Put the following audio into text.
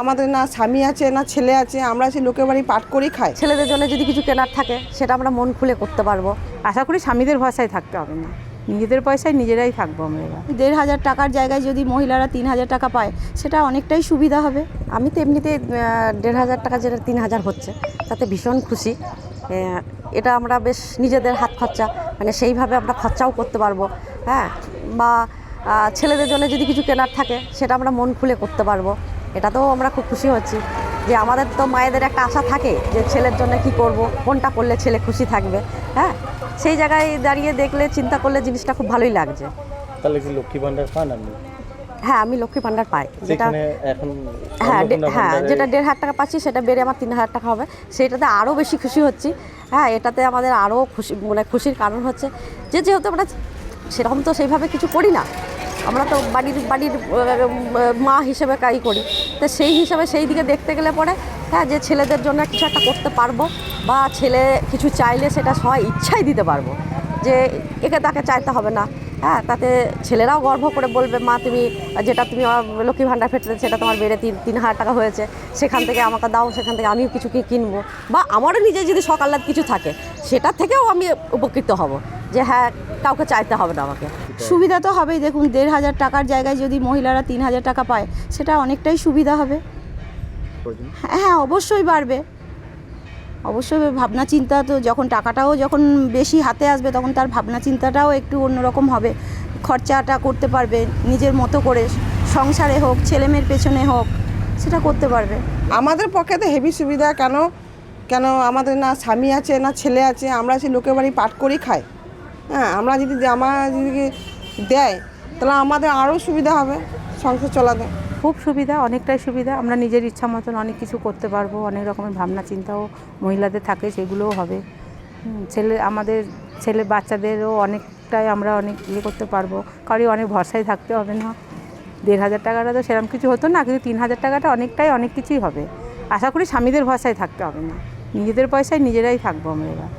আমাদের না স্বামী আছে না ছেলে আছে, আমরা সে লোকের বাড়ি পাট করেই খাই। ছেলেদের জন্য যদি কিছু কেনার থাকে সেটা আমরা মন খুলে করতে পারবো। আশা করি স্বামীদের ভরসায় থাকতে হবে না, নিজেদের পয়সায় নিজেরাই থাকবো আমরা এবার। ১,৫০০ টাকার জায়গায় যদি মহিলারা ৩,০০০ টাকা পায় সেটা অনেকটাই সুবিধা হবে। আমি তো এমনিতে ১,৫০০ টাকা যেটা ৩,০০০ হচ্ছে তাতে ভীষণ খুশি। এটা আমরা বেশ নিজেদের হাত খরচা মানে সেইভাবে আমরা খরচাও করতে পারবো। হ্যাঁ, বা ছেলেদের জন্য যদি কিছু কেনার থাকে সেটা আমরা মন খুলে করতে পারবো। এটাতেও আমরা খুব খুশি হচ্ছি যে আমাদের তো মায়েদের একটা আশা থাকে যে ছেলের জন্য কি করব, কোনটা করলে ছেলে খুশি থাকবে। হ্যাঁ, সেই জায়গায় দাঁড়িয়ে দেখলে চিন্তা করলে জিনিসটা খুব ভালোই লাগছে। তাহলে কি লক্ষ্মী ভান্ডার পান আপনি? হ্যাঁ, আমি লক্ষ্মী ভান্ডার পাই, যেটা এখন হ্যাঁ যেটা ১,৫০০ টাকা পাচ্ছি সেটা বেড়ে আমার ৩,০০০ টাকা হবে। সেইটাতে আরও বেশি খুশি হচ্ছি। হ্যাঁ, এটাতে আমাদের আরও খুশি মানে খুশির কারণ হচ্ছে যেহেতু আমরা সেরকম তো সেইভাবে কিছু করি না, আমরা তো বাড়ির মা হিসেবে কাজ করি, তো সেই হিসাবে সেই দিকে দেখতে গেলে পরে হ্যাঁ যে ছেলেদের জন্য কিছু একটা করতে পারবো বা ছেলে কিছু চাইলে সেটা সবাই ইচ্ছাই দিতে পারবো, যে একে তাকে চাইতে হবে না। হ্যাঁ, তাতে ছেলেরাও গর্ব করে বলবে মা তুমি যেটা তুমি লক্ষ্মী ভাণ্ডার ফেটতে সেটা তোমার বেড়ে ৩,০০০ টাকা হয়েছে, সেখান থেকে আমাকে দাও, সেখান থেকে আমিও কিছু কিনবো বা আমারও নিজে যদি সকালাত কিছু থাকে সেটার থেকেও আমি উপকৃত হব, যে হ্যাঁ কাউকে চাইতে হবে না আমাকে। সুবিধা তো হবেই। দেখুন ১,৫০০ টাকার জায়গায় যদি মহিলারা ৩,০০০ টাকা পায় সেটা অনেকটাই সুবিধা হবে। হ্যাঁ, অবশ্যই বাড়বে। অবশ্যই ভাবনা চিন্তা তো যখন টাকাটাও যখন বেশি হাতে আসবে তখন তার ভাবনা চিন্তাটাও একটু অন্যরকম হবে। খরচাটা করতে পারবে নিজের মতো করে, সংসারে হোক ছেলেমেয়ের পেছনে হোক সেটা করতে পারবে। আমাদের পক্ষে তো হেভি সুবিধা। কেন আমাদের না স্বামী আছে না ছেলে আছে, আমরা সে লোকের বাড়ি পাট করেই খাই। হ্যাঁ, আমরা যদি দেয় তাহলে আমাদের আরও সুবিধা হবে সংসার চলাতে। খুব সুবিধা, অনেকটাই সুবিধা। আমরা নিজের ইচ্ছা মতন অনেক কিছু করতে পারবো, অনেক রকমের ভাবনা চিন্তাও মহিলাদের থাকে, সেগুলোও হবে। আমাদের ছেলে বাচ্চাদেরও অনেকটাই আমরা অনেক করতে পারবো, কারোর অনেক ভরসায় থাকতে হবে না। ১,৫০০ টাকাটা তো সেরকম কিছু হতো না, কিন্তু ৩,০০০ টাকাটা অনেক কিছুই হবে। আশা করি স্বামীদের ভরসায় থাকতে হবে না, নিজেদের পয়সায় নিজেরাই থাকবো আমরা এবার।